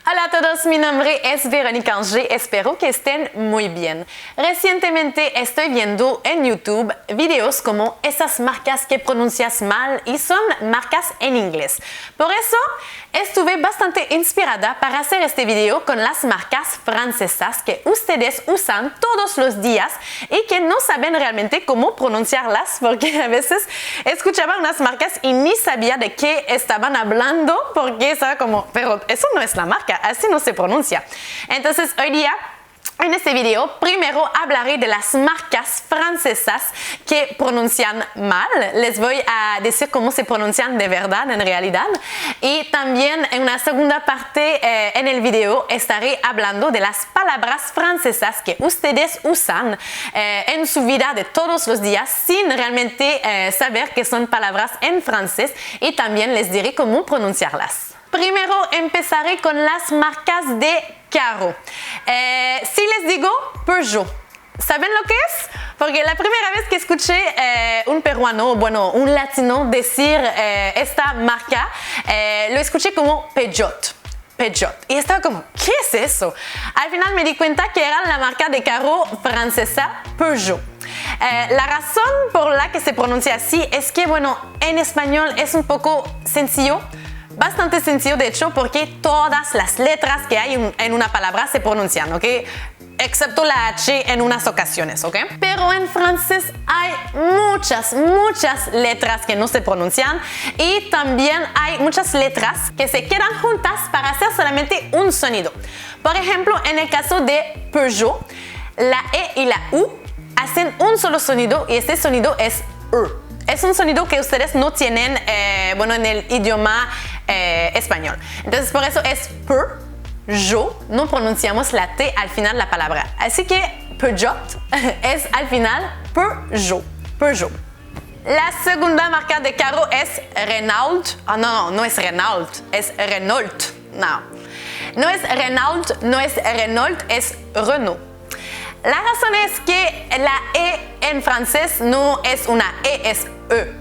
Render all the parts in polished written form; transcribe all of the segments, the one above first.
Hola a todos, mi nombre es Verónica Angé, espero que estén muy bien. Recientemente estoy viendo en YouTube videos como esas marcas que pronuncias mal y son marcas en inglés. Por eso estuve bastante inspirada para hacer este video con las marcas francesas que ustedes usan todos los días y que no saben realmente cómo pronunciarlas porque a veces escuchaba unas marcas y ni sabía de qué estaban hablando porque estaba como, pero eso no es la marca, así no se pronuncia. Entonces hoy día en este video primero hablaré de las marcas francesas que pronuncian mal. Les voy a decir cómo se pronuncian de verdad en realidad. Y también en una segunda parte en el video estaré hablando de las palabras francesas que ustedes usan en su vida de todos los días sin realmente saber que son palabras en francés y también les diré cómo pronunciarlas. Primero empezaré con las marcas de carro. Si les digo Peugeot, ¿saben lo que es? Porque la primera vez que escuché un peruano, bueno, un latino decir esta marca, lo escuché como Peugeot. Y estaba como, ¿qué es eso? Al final me di cuenta que era la marca de carro francesa Peugeot. La razón por la que se pronuncia así es que, bueno, en español es un poco sencillo. Bastante sencillo de hecho porque todas las letras que hay en una palabra se pronuncian, ¿ok? Excepto la H en unas ocasiones, ¿ok? Pero en francés hay muchas letras que no se pronuncian y también hay muchas letras que se quedan juntas para hacer solamente un sonido. Por ejemplo, en el caso de Peugeot, la E y la U hacen un solo sonido y este sonido es E. Es un sonido que ustedes no tienen, bueno, en el idioma español. Entonces, por eso es Peugeot. No pronunciamos la T al final de la palabra. Así que Peugeot es al final Peugeot. La segunda marca de carro es Renault. Oh, no es Renault, es Renault. No es Renault, no es Renault, es Renault. La razón es que la E en francés no es una E, es E.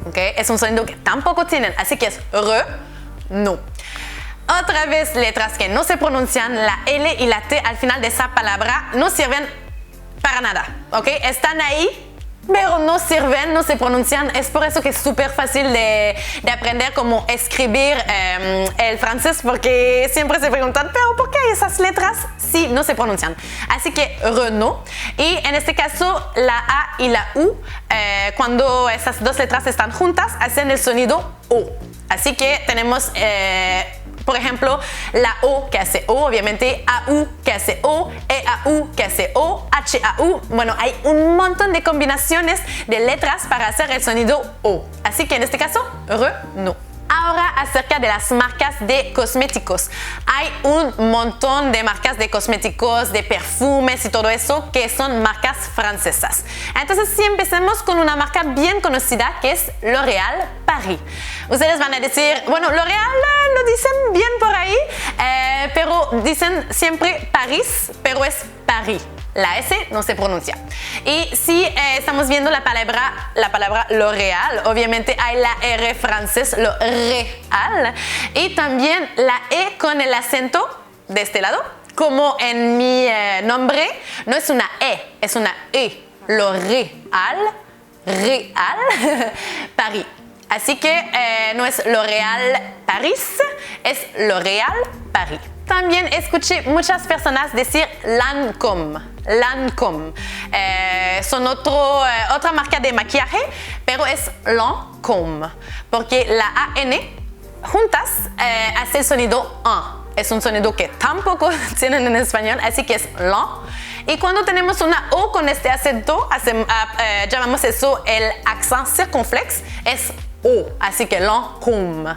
¿Okay? Es un sonido que tampoco tienen, así que es Renault. Otra vez, letras que no se pronuncian, la L y la T al final de esa palabra no sirven para nada. ¿Okay? Están ahí, pero no sirven, no se pronuncian. Es por eso que es súper fácil de aprender cómo escribir el francés, porque siempre se preguntan, pero ¿por qué esas letras sí no se pronuncian? Así que Renault. Y en este caso, la A y la U, cuando esas dos letras están juntas, hacen el sonido O. Así que tenemos por ejemplo, la O que hace O, obviamente AU que hace O, EAU que hace O, HAU. Bueno, hay un montón de combinaciones de letras para hacer el sonido O. Así que en este caso, Renault. Ahora acerca de las marcas de cosméticos. Hay un montón de marcas de cosméticos, de perfumes y todo eso que son marcas francesas. Entonces, si empecemos con una marca bien conocida que es L'Oréal Paris. Ustedes van a decir, bueno, L'Oréal lo dicen bien por ahí, pero dicen siempre París, pero es Paris. La S no se pronuncia. Y si estamos viendo la palabra L'Oréal, obviamente hay la R francés, L'Oréal, y también la E con el acento de este lado, como en mi nombre, no es una E, es una E. L'Oréal, Paris. Así que no es L'Oréal Paris, es L'Oréal Paris. También escuché muchas personas decir Lancôme. Son otra marca de maquillaje, pero es Lancôme, porque la AN juntas hace el sonido A. Es un sonido que tampoco tienen en español, así que es Lan. Y cuando tenemos una O con este acento, llamamos eso el accent circunflex, es O. Así que Lancôme.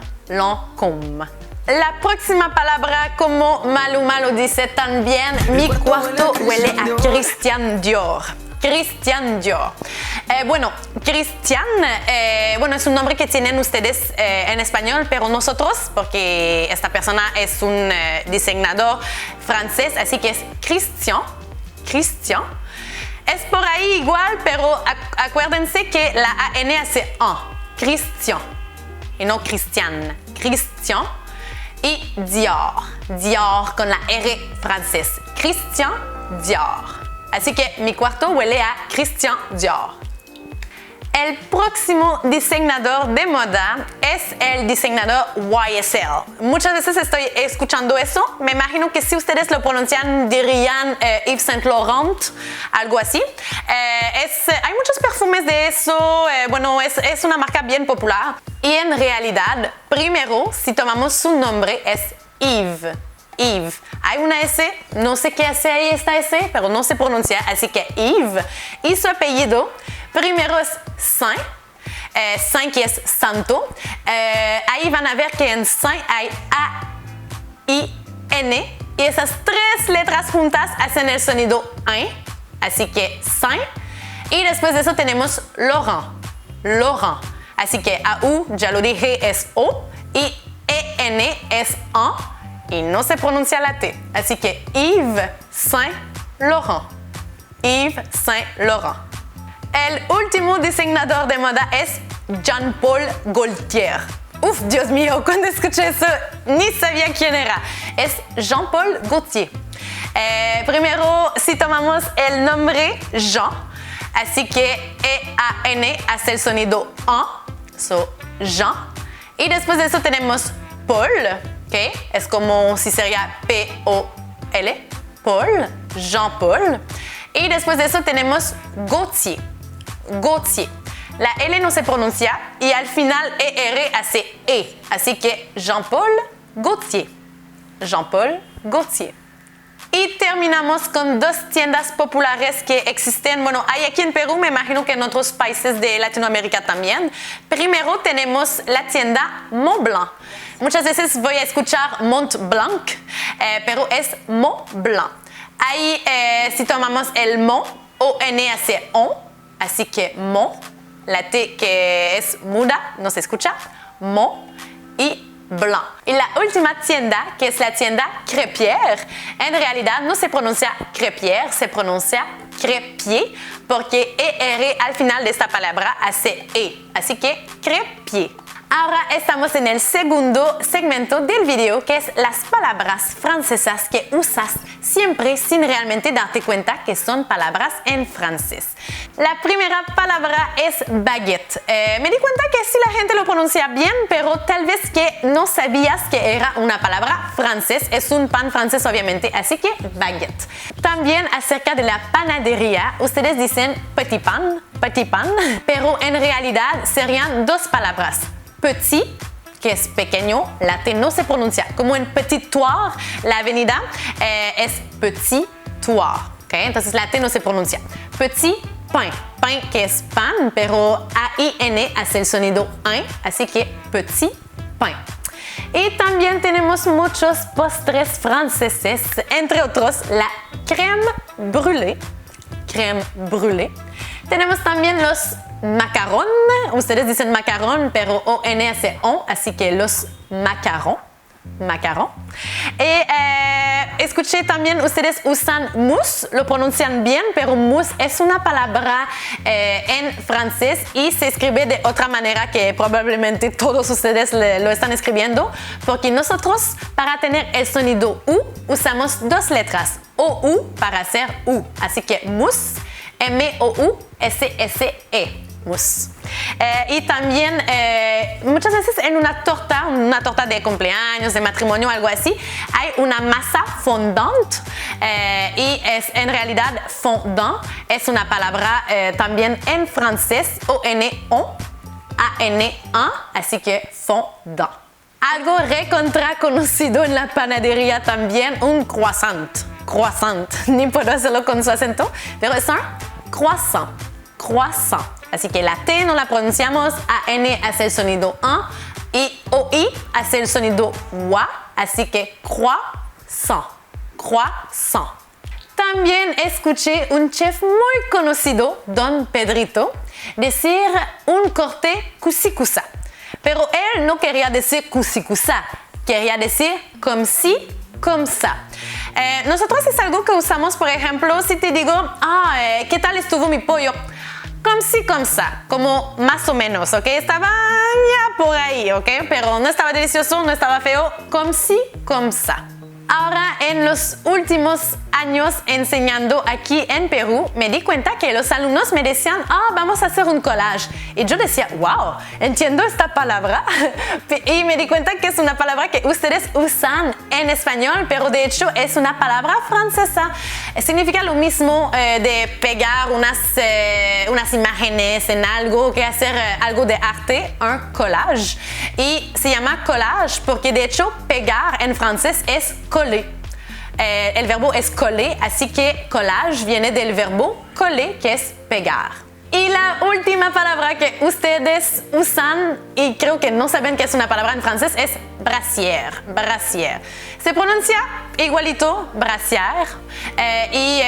La próxima palabra, como Maluma lo dice también, mi cuarto huele a Christian Dior. Bueno, Christian, es un nombre que tienen ustedes en español, pero nosotros, porque esta persona es un diseñador francés, así que es Christian. Es por ahí igual, pero acuérdense que la AN hace un. Christian. Y no Christian. y Dior. Dior con la R francesa. Christian Dior. Así que mi cuarto huele a Christian Dior. El próximo diseñador de moda es el diseñador YSL. Muchas veces estoy escuchando eso. Me imagino que si ustedes lo pronuncian dirían Yves Saint Laurent, algo así. Hay muchos perfumes de eso. Es una marca bien popular. Y en realidad, primero, si tomamos su nombre, es Yves. Yves. Hay una S, no sé qué hace ahí esta S, pero no se pronuncia, así que Yves. Y su apellido, primero es Saint, Saint que es santo. Ahí van a ver que en Saint hay A-I-N y esas tres letras juntas hacen el sonido ein, así que Saint. Y después de eso tenemos Laurent, Laurent. Así que A-U, ya lo dije, es O y E-N es en. Y no se pronuncia la T. Así que Yves Saint Laurent. Yves Saint Laurent. El último diseñador de moda es Jean-Paul Gaultier. Uf, Dios mío, cuando escuché eso ni sabía quién era. Es Jean-Paul Gaultier. Primero, si tomamos el nombre Jean, así que E-A-N hace el sonido en, so Jean. Y después de eso tenemos Paul, ¿okay? Es como si sería P-O-L, Paul, Jean-Paul. Y después de eso tenemos Gaultier, Gaultier. La L no se pronuncia y al final ER hace E. Así que Jean-Paul Gaultier, Jean-Paul Gaultier. Y terminamos con dos tiendas populares que existen. Bueno, hay aquí en Perú, me imagino que en otros países de Latinoamérica también. Primero tenemos la tienda Montblanc. Muchas veces voy a escuchar Mont Blanc, pero es Montblanc. Ahí, si tomamos el Mont, O-N hace on, así que Mont, la T que es muda, no se escucha, Mont y Blanc. Y la última tienda, que es la tienda Crêpière, en realidad no se pronuncia Crêpière, se pronuncia Crêpier, porque ER al final de esta palabra hace E, así que Crêpier. Ahora estamos en el segundo segmento del video, que es las palabras francesas que usas siempre sin realmente darte cuenta que son palabras en francés. La primera palabra es baguette. Me di cuenta que sí la gente lo pronuncia bien, pero tal vez que no sabías que era una palabra francés. Es un pan francés obviamente, así que baguette. También acerca de la panadería, ustedes dicen petit pan, pero en realidad serían dos palabras. Petit, que es pequeño, la T no se pronuncia. Como en Petit Thouars, la avenida es Petit Thouars. ¿Okay? Entonces la T no se pronuncia. Petit pain, pain que es pan, pero A-I-N hace el sonido ein, así que petit pain. Y también tenemos muchos postres franceses, entre otros la crème brûlée. Crème brûlée. Tenemos también los macarons. Ustedes dicen macaron, pero O-N hace on, así que los macarons. Macaron. Y escuché también, ustedes usan mousse, lo pronuncian bien, pero mousse es una palabra en francés y se escribe de otra manera que probablemente todos ustedes lo están escribiendo, porque nosotros para tener el sonido U usamos dos letras, O-U para hacer U, así que mousse, M-O-U-S-S-E. Mousse. Y también muchas veces en una torta de cumpleaños, de matrimonio, algo así, hay una masa fondante y es en realidad fondant, es una palabra también en francés, O-N-O, A-N-A, así que fondant. Algo recontra conocido en la panadería también, un croissant. Croissant, ni puedo hacerlo con su acento, pero es un croissant. Croissant. Así que la T no la pronunciamos, A-N hace el sonido en y O-I hace el sonido wa, así que croissant, croissant. También escuché un chef muy conocido, Don Pedrito, decir un corte cusicusa. Pero él no quería decir cusicusa, quería decir comme si, comme ça. Nosotros es algo que usamos, por ejemplo, si te digo, ¿qué tal estuvo mi pollo? Comme si, comme ça, como más o menos, ¿ok? Estaba por ahí, ¿ok? Pero no estaba delicioso, no estaba feo, como si, como ça. Ahora, en los últimos años enseñando aquí en Perú, me di cuenta que los alumnos me decían, vamos a hacer un collage. Y yo decía, wow, entiendo esta palabra. Y me di cuenta que es una palabra que ustedes usan en español, pero de hecho es una palabra francesa. Significa lo mismo de pegar unas imágenes en algo, que hacer algo de arte, un collage. Y se llama collage porque de hecho pegar en francés es coller. El verbo es coller, así que collage viene del verbo coller, que es pegar. Y la última palabra que ustedes usan y creo que no saben que es una palabra en francés es brasier. Brasier. Se pronuncia igualito, brasier.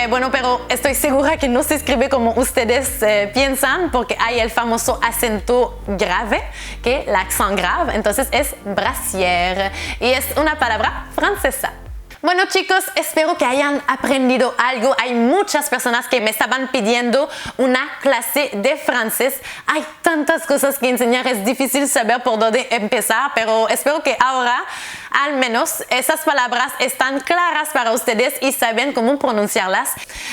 Bueno, pero estoy segura que no se escribe como ustedes piensan porque hay el famoso acento grave, que es el accent grave. Entonces es brasier y es una palabra francesa. Bueno chicos, espero que hayan aprendido algo. Hay muchas personas que me estaban pidiendo una clase de francés. Hay tantas cosas que enseñar, es difícil saber por dónde empezar, pero espero que ahora al menos esas palabras están claras para ustedes y saben cómo pronunciarlas.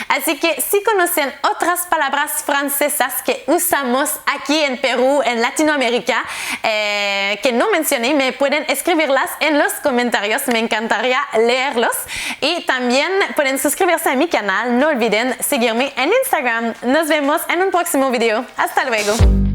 Así que si conocen otras palabras francesas que usamos aquí en Perú, en Latinoamérica, que no mencioné, me pueden escribirlas en los comentarios. Me encantaría leerlos. Y también pueden suscribirse a mi canal. No olviden seguirme en Instagram. Nos vemos en un próximo video. Hasta luego.